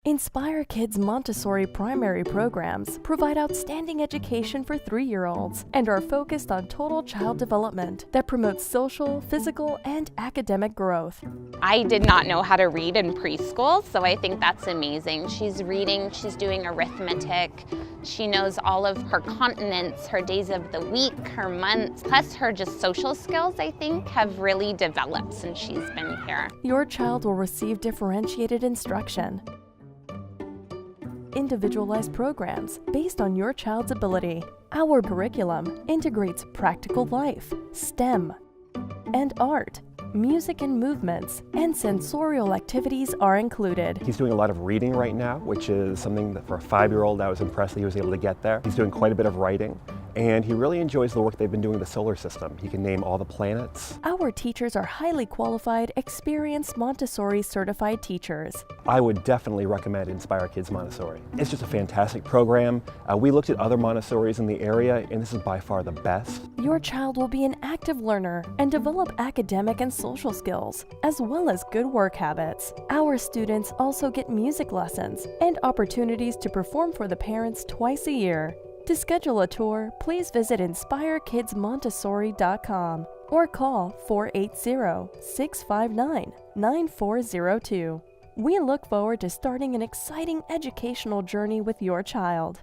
Inspire Kids Montessori Primary Programs provide outstanding education for 3-year-olds and are focused on total child development that promotes social, physical, and academic growth. I did not know how to read in preschool, so I think that's amazing. She's reading, she's doing arithmetic, she knows all of her continents, her days of the week, her months, plus her just social skills, I think, have really developed since she's been here. Your child will receive differentiated instruction, individualized programs based on your child's ability. Our curriculum integrates practical life, STEM, and art. Music and movements and sensorial activities are included. He's doing a lot of reading right now, which is something that for a 5-year-old I was impressed that he was able to get there. He's doing quite a bit of writing, and he really enjoys the work they've been doing in the solar system. He can name all the planets. Our teachers are highly qualified, experienced Montessori-certified teachers. I would definitely recommend Inspire Kids Montessori. It's just a fantastic program. We looked at other Montessoris in the area, and this is by far the best. Your child will be an active learner and develop academic and social skills, as well as good work habits. Our students also get music lessons and opportunities to perform for the parents twice a year. To schedule a tour, please visit InspireKidsMontessori.com or call 480-659-9402. We look forward to starting an exciting educational journey with your child.